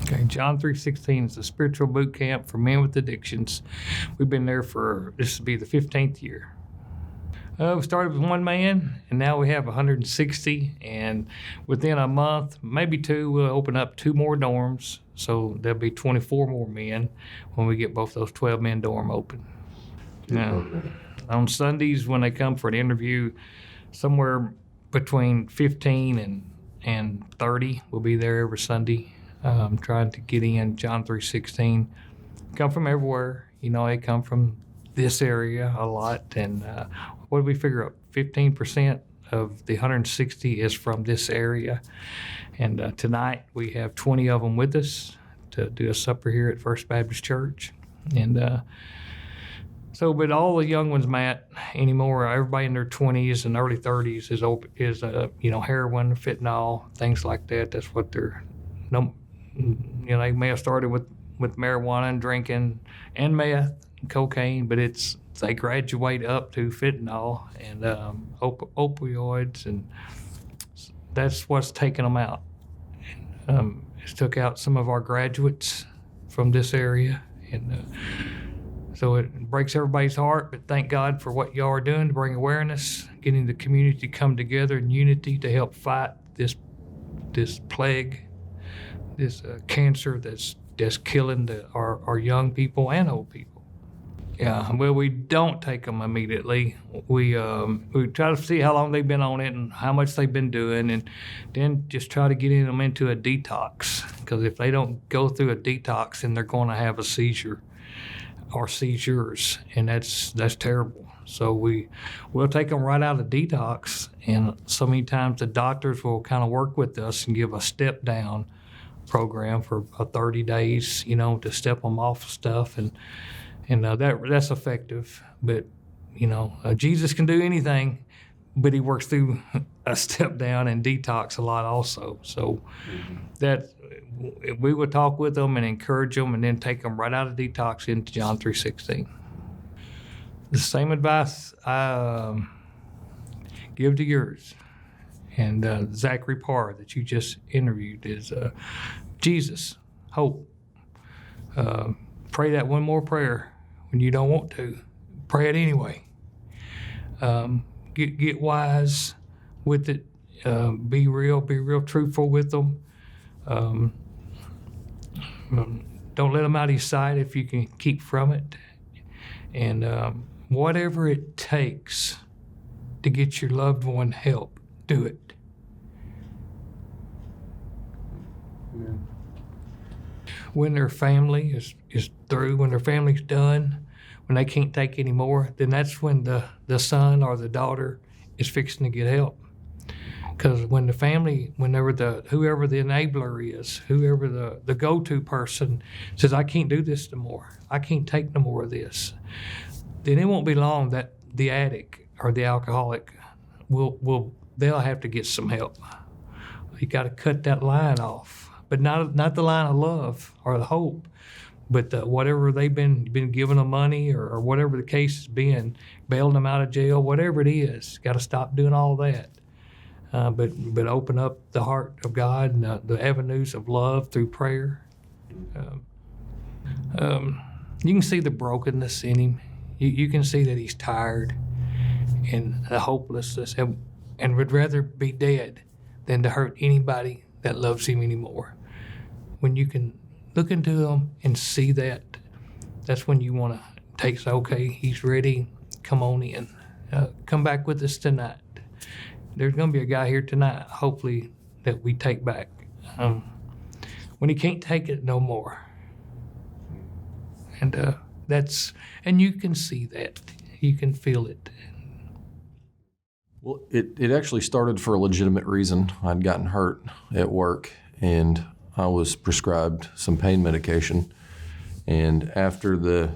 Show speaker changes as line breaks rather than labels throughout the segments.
Okay, John 3:16 is a spiritual boot camp for men with addictions. We've been there this will be the 15th year. We started with one man, and now we have 160, and within a month, maybe two, we'll open up 2 more dorms, so there'll be 24 more men when we get both those 12-man dorm open. Now, on Sundays when they come for an interview, somewhere between 15 and 30 will be there every Sunday, trying to get in John 3:16. Come from everywhere. They come from this area a lot, and what do we figure up? 15% of the 160 is from this area. And tonight we have 20 of them with us to do a supper here at First Baptist Church. And but all the young ones, Matt, anymore, everybody in their 20s and early 30s is heroin, fentanyl, things like that. That's what they're, they may have started with marijuana and drinking and meth and cocaine, but they graduate up to fentanyl and opioids, and that's what's taken them out. It's took out some of our graduates from this area, and so it breaks everybody's heart, but thank God for what y'all are doing to bring awareness, getting the community to come together in unity to help fight this plague, this cancer that's killing our young people and old people. Yeah, well, we don't take them immediately. We try to see how long they've been on it and how much they've been doing, and then just try to get them into a detox. Because if they don't go through a detox, then they're going to have a seizure or seizures, and that's terrible. So we'll take them right out of detox, and so many times the doctors will kind of work with us and give a step down program for 30 days, to step them off stuff, and that's effective. But Jesus can do anything, but he works through a step down and detox a lot also. So that we would talk with them and encourage them, and then take them right out of detox into John 3:16. The same advice I give to yours and Zachary Parr that you just interviewed is Jesus, hope. Pray that one more prayer when you don't want to. Pray it anyway. Get wise with it. Be real truthful with them. Don't let them out of your sight if you can keep from it. And whatever it takes to get your loved one help, do it. Yeah. When their family is through, when their family's done, when they can't take any more, then that's when the son or the daughter is fixing to get help. Because when the family, whoever the enabler is, whoever the go-to person says, I can't do this no more, I can't take no more of this, then it won't be long that the addict or the alcoholic they'll have to get some help. You got to cut that line off, but not the line of love or the hope, but whatever they've been giving them money or whatever the case has been, bailing them out of jail, whatever it is, got to stop doing all that. But open up the heart of God and the avenues of love through prayer. You can see the brokenness in him. You can see that he's tired and the hopelessness, and would rather be dead than to hurt anybody that loves him anymore. When you can look into him and see that, that's when you want to say, okay, he's ready, come on in. Come back with us tonight. There's going to be a guy here tonight, hopefully, that we take back. When he can't take it no more. And and you can see that. You can feel it.
Well, it actually started for a legitimate reason. I'd gotten hurt at work, and I was prescribed some pain medication. And after the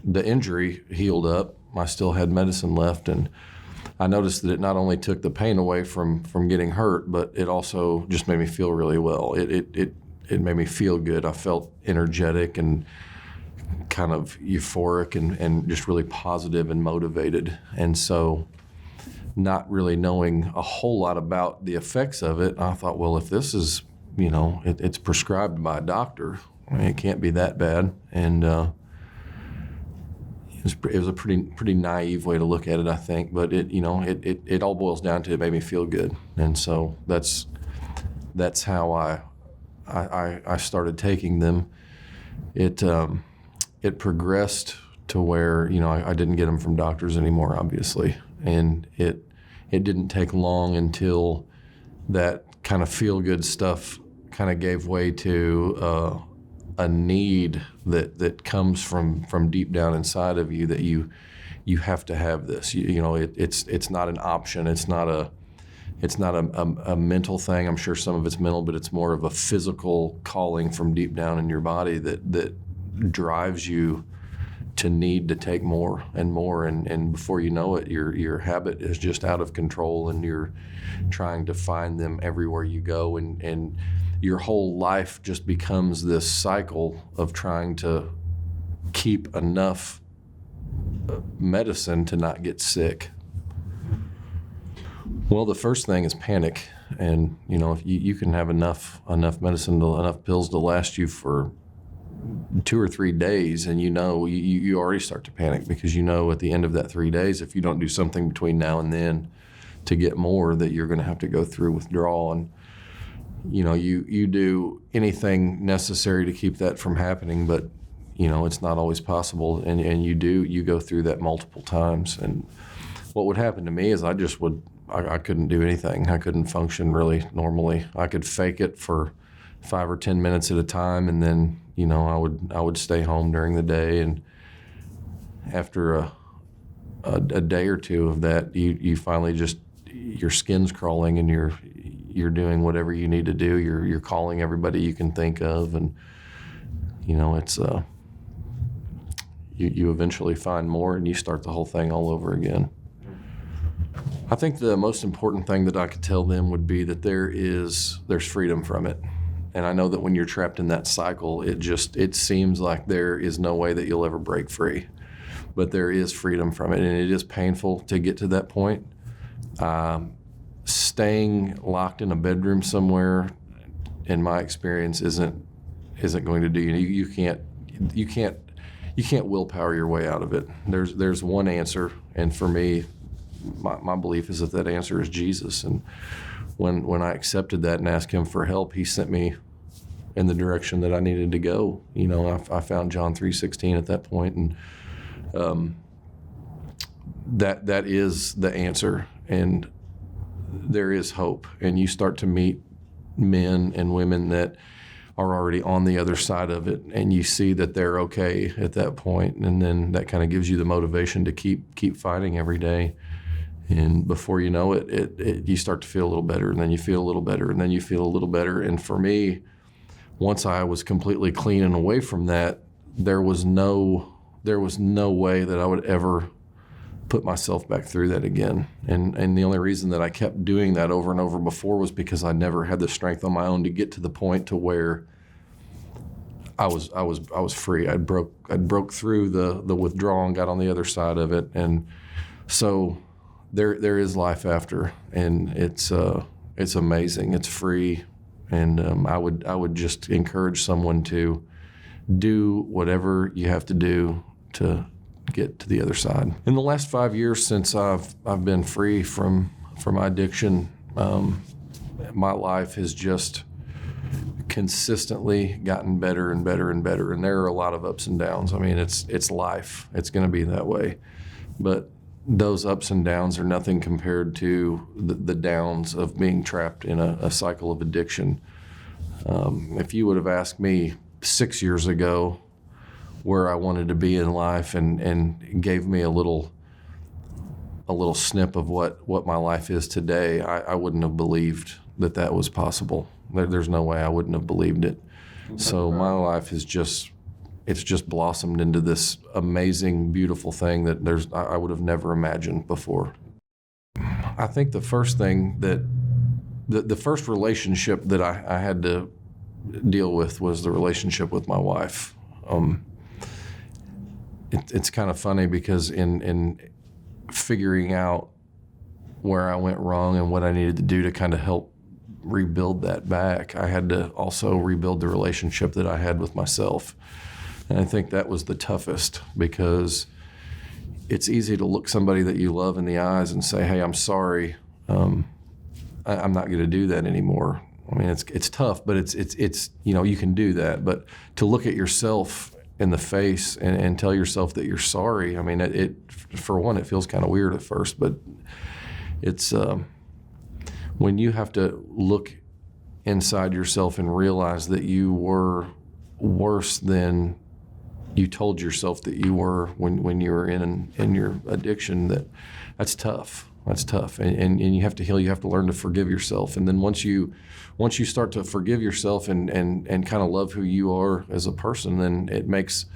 injury healed up, I still had medicine left, and I noticed that it not only took the pain away from getting hurt, but it also just made me feel really well. It made me feel good. I felt energetic and kind of euphoric and just really positive and motivated. And so, not really knowing a whole lot about the effects of it, I thought, well, if this is it's prescribed by a doctor. I mean, it can't be that bad. And it was a pretty naive way to look at it, I think. But it all boils down to it made me feel good, and so that's how I started taking them. It progressed to where I didn't get them from doctors anymore, obviously, and it didn't take long until that kind of feel good stuff kind of gave way to a need that comes from deep down inside of you, that you have to have this. It's not an option. It's not a mental thing. I'm sure some of it's mental, but it's more of a physical calling from deep down in your body that drives you to need to take more and more, and before you know it, your habit is just out of control, and you're trying to find them everywhere you go, and your whole life just becomes this cycle of trying to keep enough medicine to not get sick. Well, the first thing is panic, and if you can have enough medicine, enough pills to last you for 2 or 3 days, and you already start to panic, because at the end of that 3 days, if you don't do something between now and then to get more, that you're going to have to go through withdrawal. And you do anything necessary to keep that from happening, but it's not always possible, and you go through that multiple times. And what would happen to me is I couldn't do anything. I couldn't function really normally. I could fake it for 5 or 10 minutes at a time, and then I would stay home during the day, and after a day or two of that, you finally just, your skin's crawling, and you're doing whatever you need to do. You're calling everybody you can think of, and it's you eventually find more, and you start the whole thing all over again. I think the most important thing that I could tell them would be that there's freedom from it. And I know that when you're trapped in that cycle, it seems like there is no way that you'll ever break free. But there is freedom from it, and it is painful to get to that point. Staying locked in a bedroom somewhere, in my experience, isn't going to do you. You can't willpower your way out of it. There's one answer, and for me, my belief is that answer is Jesus. And when I accepted that and asked him for help, he sent me in the direction that I needed to go. I found John 3:16 at that point, and that is the answer, and there is hope. And you start to meet men and women that are already on the other side of it, and you see that they're okay at that point, and then that kind of gives you the motivation to keep fighting every day. And before you know it, you start to feel a little better, and then you feel a little better, and then you feel a little better. And for me, once I was completely clean and away from that, there was no way that I would ever put myself back through that again. And the only reason that I kept doing that over and over before was because I never had the strength on my own to get to the point to where I was free. I'd broke through the withdrawal and got on the other side of it. And so there is life after, and it's amazing. It's free, and I would just encourage someone to do whatever you have to do to get to the other side. In the last 5 years since I've been free from my addiction, my life has just consistently gotten better and better and better. And there are a lot of ups and downs. I mean, it's life. It's going to be that way, but those ups and downs are nothing compared to the downs of being trapped in a cycle of addiction. If you would have asked me 6 years ago where I wanted to be in life, and gave me a little snip of what my life is today, I wouldn't have believed that was possible. There's no way I wouldn't have believed it. So my life is it's just blossomed into this amazing, beautiful thing that I would have never imagined before. I think the first thing the first relationship that I had to deal with was the relationship with my wife. It's kind of funny because in figuring out where I went wrong and what I needed to do to kind of help rebuild that back, I had to also rebuild the relationship that I had with myself. And I think that was the toughest, because it's easy to look somebody that you love in the eyes and say, hey, I'm sorry. I'm not going to do that anymore. I mean, it's tough, but it's you can do that. But to look at yourself in the face and tell yourself that you're sorry, I mean, it for one, it feels kind of weird at first, but it's when you have to look inside yourself and realize that you were worse than you told yourself that you were when you were in your addiction, that's tough. That's tough, and you have to heal. You have to learn to forgive yourself, and then once you start to forgive yourself and kind of love who you are as a person, then it makes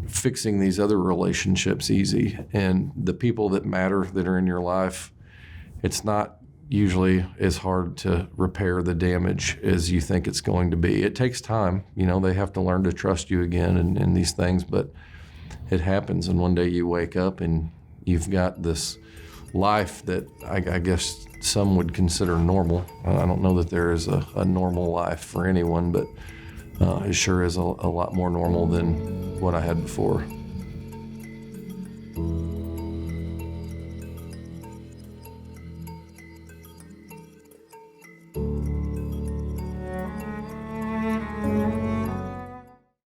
fixing these other relationships easy. And the people that matter that are in your life, it's not usually as hard to repair the damage as you think it's going to be. It takes time. They have to learn to trust you again and these things, but it happens. And one day you wake up and you've got this life that I guess some would consider normal. I don't know that there is a normal life for anyone, but it sure is a lot more normal than what I had before.